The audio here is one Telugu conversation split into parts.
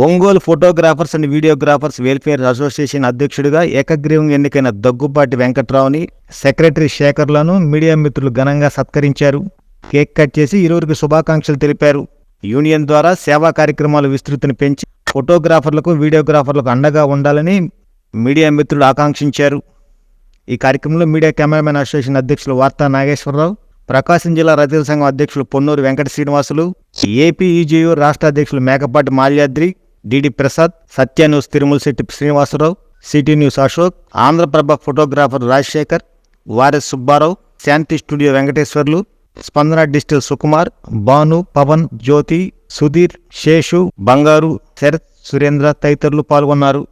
Ongole photographers and videographers welfare association అధ్యక్షుడిగా ఏకగ్రీవంగా ఎన్నికైన దగ్గుబాటి వెంకట్రావుని, సెక్రటరీ శేఖర్లను మీడియా మిత్రులు ఘనంగా సత్కరించారు. కేక్ కట్ చేసి ఇరువురికి శుభాకాంక్షలు తెలిపారు. యూనియన్ ద్వారా సేవా కార్యక్రమాల విస్తృతిని పెంచి ఫోటోగ్రాఫర్లకు, వీడియోగ్రాఫర్లకు అండగా ఉండాలని మీడియా మిత్రులు ఆకాంక్షించారు. ఈ కార్యక్రమంలో మీడియా కెమెరామెన్ అసోసియేషన్ అధ్యక్షులు వార్తా నాగేశ్వరరావు, ప్రకాశం జిల్లా రచయితల సంఘం అధ్యక్షులు పొన్నూరు వెంకట శ్రీనివాసులు, ఏపీఈజేయూ రాష్ట్ర అధ్యక్షులు Mekapati Malyadri, DD Prasad, Satya news Tirumalasetti Srinivasarao, city news Ashok, Andhraprabha photographer Rajasekhar, వారెస్ సుబ్బారావు, శాంతి స్టూడియో వెంకటేశ్వర్లు, స్పందన డిజిటల్ సుకుమార్, భాను, పవన్, జ్యోతి, సుధీర్, శేషు, బంగారు, శరత్, సురేంద్ర తదితరులు పాల్గొన్నారు.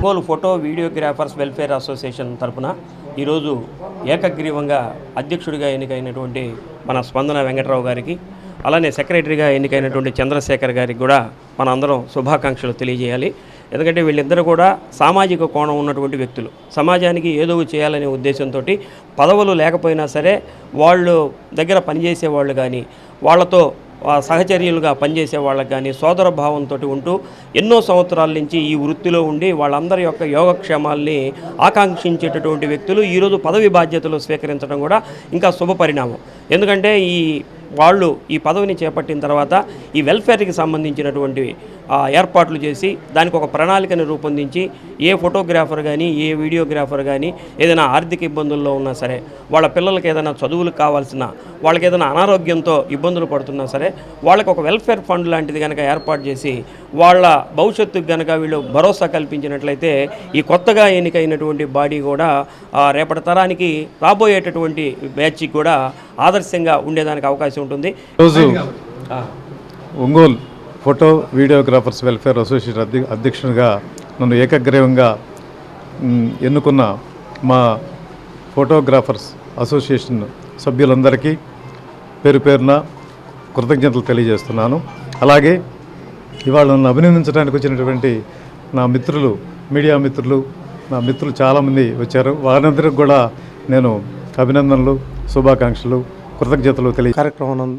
Ongole photo videographers welfare association తరఫున ఈరోజు ఏకగ్రీవంగా అధ్యక్షుడిగా ఎన్నికైనటువంటి మన స్పందన వెంకట్రావు గారికి, అలానే సెక్రటరీగా ఎన్నికైనటువంటి చంద్రశేఖర్ గారికి కూడా మన అందరం శుభాకాంక్షలు తెలియజేయాలి. ఎందుకంటే వీళ్ళిద్దరూ కూడా సామాజిక కోణం ఉన్నటువంటి వ్యక్తులు. సమాజానికి ఏదో చేయాలనే ఉద్దేశంతో పదవులు లేకపోయినా సరే వాళ్ళు దగ్గర పనిచేసే వాళ్ళు కానీ, వాళ్ళతో సహచర్యులుగా పనిచేసే వాళ్ళకి కానీ సోదర భావంతో ఉంటూ ఎన్నో సంవత్సరాల నుంచి ఈ వృత్తిలో ఉండి వాళ్ళందరి యొక్క యోగక్షేమాల్ని ఆకాంక్షించేటటువంటి వ్యక్తులు ఈరోజు పదవి బాధ్యతలు స్వీకరించడం కూడా ఇంకా శుభపరిణామం. ఎందుకంటే వాళ్ళు ఈ పదవిని చేపట్టిన తర్వాత ఈ వెల్ఫేర్కి సంబంధించినటువంటి ఏర్పాట్లు చేసి దానికి ఒక ప్రణాళికను రూపొందించి ఏ ఫోటోగ్రాఫర్ కానీ, ఏ వీడియోగ్రాఫర్ కానీ ఏదైనా ఆర్థిక ఇబ్బందుల్లో ఉన్నా సరే, వాళ్ళ పిల్లలకి ఏదైనా చదువులకు కావాల్సిన, వాళ్ళకి ఏదైనా అనారోగ్యంతో ఇబ్బందులు పడుతున్నా సరే వాళ్ళకి ఒక వెల్ఫేర్ ఫండ్ లాంటిది కనుక ఏర్పాటు చేసి వాళ్ళ భవిష్యత్తుకు కనుక వీళ్ళు భరోసా కల్పించినట్లయితే ఈ కొత్తగా ఎన్నికైనటువంటి బాడీ కూడా రేపటి తరానికి రాబోయేటటువంటి బ్యాచ్కి కూడా ఆదర్శంగా ఉండేదానికి అవకాశం ఉంటుంది. రోజు Ongole photo videographers welfare association అధ్యక్షునిగా నన్ను ఏకగ్రీవంగా ఎన్నుకున్న మా ఫోటోగ్రాఫర్స్ అసోసియేషన్ సభ్యులందరికీ పేరు పేరున కృతజ్ఞతలు తెలియజేస్తున్నాను. అలాగే ఇవాళ నన్ను అభినందించడానికి వచ్చినటువంటి నా మిత్రులు, మీడియా మిత్రులు, నా మిత్రులు చాలామంది వచ్చారు. వారందరికీ కూడా నేను అభినందనలు, శుభాకాంక్షలు, కృతజ్ఞతలు కార్యక్రమం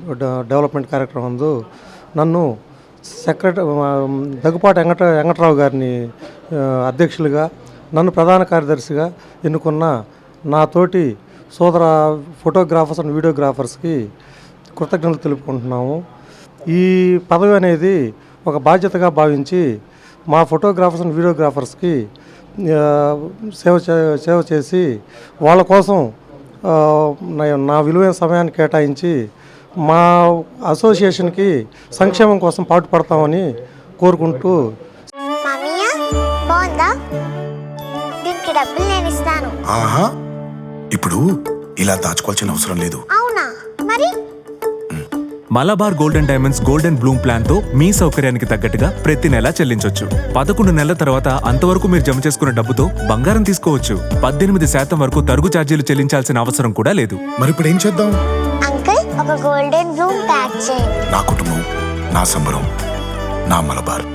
డెవలప్మెంట్ కార్యక్రమం నన్ను దగ్గుపాటి వెంకటరావు గారిని అధ్యక్షులుగా, నన్ను ప్రధాన కార్యదర్శిగా ఎన్నుకున్న నా తోటి సోదర ఫోటోగ్రాఫర్స్ అండ్ వీడియోగ్రాఫర్స్కి కృతజ్ఞతలు తెలుపుకుంటున్నాము. ఈ పదవి అనేది ఒక బాధ్యతగా భావించి మా ఫోటోగ్రాఫర్స్ అండ్ వీడియోగ్రాఫర్స్కి సేవ చేసి వాళ్ళ కోసం నా విలువైన సమయాన్ని కేటాయించి మా అసోసియేషన్కి సంక్షేమం కోసం పాటుపడతామని కోరుకుంటూ. డబ్బులు నేను ఇస్తాను. ఆహా, ఇప్పుడు ఇలా దాచుకోవాల్సిన అవసరం లేదు. అవునా? మరి Malabar golden diamonds golden Bloom plan తో మీ సౌకర్యానికి తగ్గట్టుగా ప్రతి నెల చెల్లించొచ్చు. 11 నెలల తర్వాత అంతవరకు మీరు జమ చేసుకున్న డబ్బుతో బంగారం తీసుకోవచ్చు. 18% వరకు తరుగు ఛార్జీలు చెల్లించాల్సిన అవసరం కూడా లేదు. మరి ఇప్పుడు ఏం చేద్దాం? అంకుల్, ఒక గోల్డెన్ బ్లూమ్ ప్యాక్ చేయండి. నా కుటుంబం, నా సంబరం, నా మలబార్.